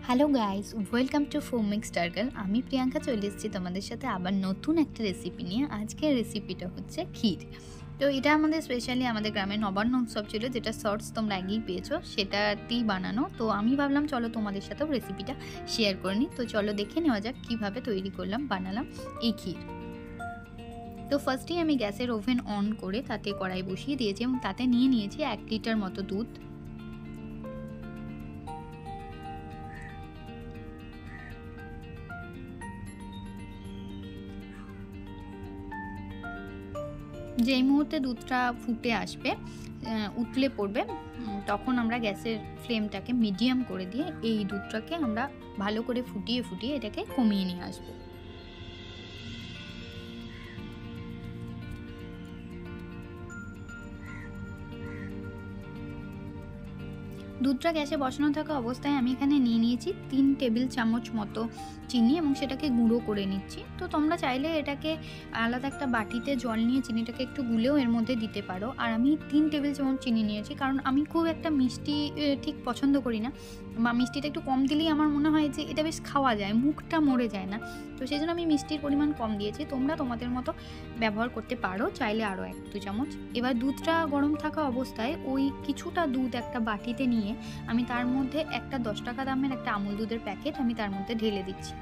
Hello guys, welcome to food mix টার্গল। আমি প্রিয়াঙ্কা চলে এসেছি তোমাদের সাথে আবার নতুন একটা রেসিপি নিয়ে। আজকের রেসিপিটা হচ্ছে ক্ষীর। তো এটা আমাদের স্পেশালি আমাদের গ্রামে নবান্ন উৎসব ছিল, যেটা শর্টস তোমরা আগেই পেয়েছো, সেটাতেই বানানো। তো আমি ভাবলাম চলো তোমাদের সাথেও রেসিপিটা শেয়ার করে নিই। তো চলো দেখে নেওয়া যাক কীভাবে তৈরি বানালাম এই ক্ষীর। তো ফার্স্টেই আমি গ্যাসের ওভেন অন করে তাতে কড়াই বসিয়ে দিয়েছি এবং তাতে নিয়ে নিয়েছি 1 লিটার মতো দুধ। যেই মুহূর্তে দুধটা ফুটে আসবে, উতলে পড়বে, তখন আমরা গ্যাসের ফ্লেমটাকে মিডিয়াম করে দিয়ে এই দুধটাকে আমরা ভালো করে ফুটিয়ে ফুটিয়ে এটাকে কমিয়ে নিয়ে আসবো। দুধটা গ্যাসে বসানো থাকা অবস্থায় আমি এখানে নিয়ে নিয়েছি 3 টেবিল চামচ মতো চিনি এবং সেটাকে গুঁড়ো করে নিচ্ছি। তো তোমরা চাইলে এটাকে আলাদা একটা বাটিতে জল নিয়ে চিনিটাকে একটু গুলেও এর মধ্যে দিতে পারো। আর আমি 3 টেবিল চামচ চিনি নিয়েছি, কারণ আমি খুব একটা মিষ্টি ঠিক পছন্দ করি না, বা মিষ্টিটা একটু কম দিলেই আমার মনে হয় যে এটা বেশ খাওয়া যায়, মুখটা মরে যায় না। তো সেই জন্য আমি মিষ্টির পরিমাণ কম দিয়েছি। তোমরা তোমাদের মতো ব্যবহার করতে পারো, চাইলে আরও 1-2 চামচ। এবার দুধটা গরম থাকা অবস্থায় ওই কিছুটা দুধ একটা বাটিতে নিয়ে আমি তার মধ্যে একটা 10 টাকা দামের একটা আমুল দুধের প্যাকেট আমি তার মধ্যে ঢেলে দিচ্ছি।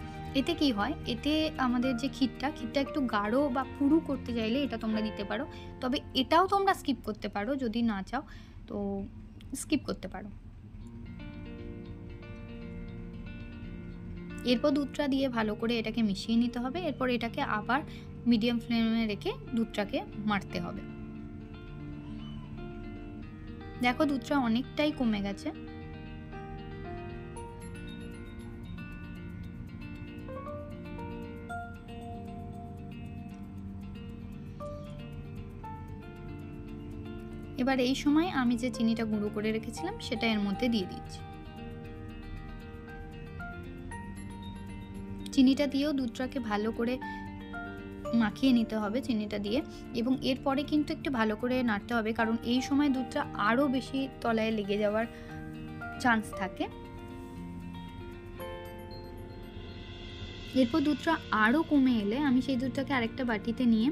এতে কি হয়, এতে আমাদের যে ক্ষীরটা একটু গাঢ় বা পুরু করতে চাইলে এটা তোমরা দিতে পারো। তবে এটাও তোমরা স্কিপ করতে পারো, যদি না চাও তো স্কিপ করতে পারো। এরপর দুধটা দিয়ে ভালো করে এটাকে মিশিয়ে নিতে হবে। এরপর এটাকে আবার মিডিয়াম ফ্লেমে রেখে দুধটাকে মারতে হবে। দেখো দুধটা অনেকটাই কমে গেছে। এবার এই সময় আমি যে চিনিটা গুঁড়ো করে রেখেছিলাম সেটা এর মধ্যে দিয়ে দিচ্ছি। চিনিটা দিয়েও দুধটাকে ভালো করে মাখিয়ে নিতে হবে চিনিটা দিয়ে, এবং এরপরে কিন্তু একটু ভালো করে নাড়তে হবে, কারণ এই সময় দুধটা আরও বেশি তলায় লেগে যাওয়ার চান্স থাকে। এরপর দুধটা আরও কমে এলে আমি সেই দুধটাকে আরেকটা বাটিতে নিয়ে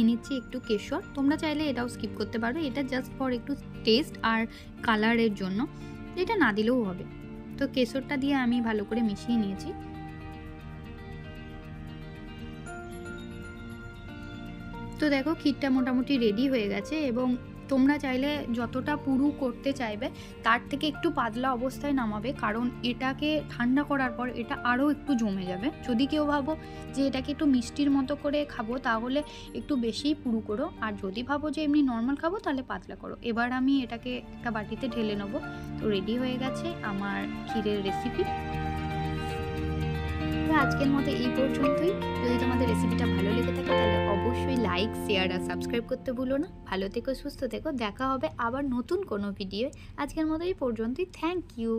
নিচ্ছি একটু কেশর। তোমরা চাইলে এটাও স্কিপ করতে পারো, এটা জাস্ট ফর একটু টেস্ট আর কালারের জন্য, এটা না দিলেও হবে। তো কেশরটা দিয়ে আমি ভালো করে মিশিয়ে নিয়েছি। তো দেখো ক্ষীরটা মোটামুটি রেডি হয়ে গেছে, এবং তোমরা চাইলে যতটা পুরু করতে চাইবে তার থেকে একটু পাতলা অবস্থায় নামাবে, কারণ এটাকে ঠান্ডা করার পর এটা আরও একটু জমে যাবে। যদি কেউ ভাবো যে এটাকে একটু মিষ্টির মতো করে খাবো তাহলে একটু বেশিই পুরু করো, আর যদি ভাবো যে এমনি নর্মাল খাবো তাহলে পাতলা করো। এবার আমি এটাকে একটা বাটিতে ঢেলে নেবো। তো রেডি হয়ে গেছে আমার ক্ষীরের রেসিপি। আজকের মতো এই পর্যন্তই। যদি তোমাদের রেসিপিটা ভালো লেগে থাকে তাহলে অবশ্যই লাইক, শেয়ার আর সাবস্ক্রাইব করতে ভুলো না। ভালো থেকো, সুস্থ থেকো, দেখা হবে আবার নতুন কোনো ভিডিও। আজকের মতো এই পর্যন্তই। Thank you.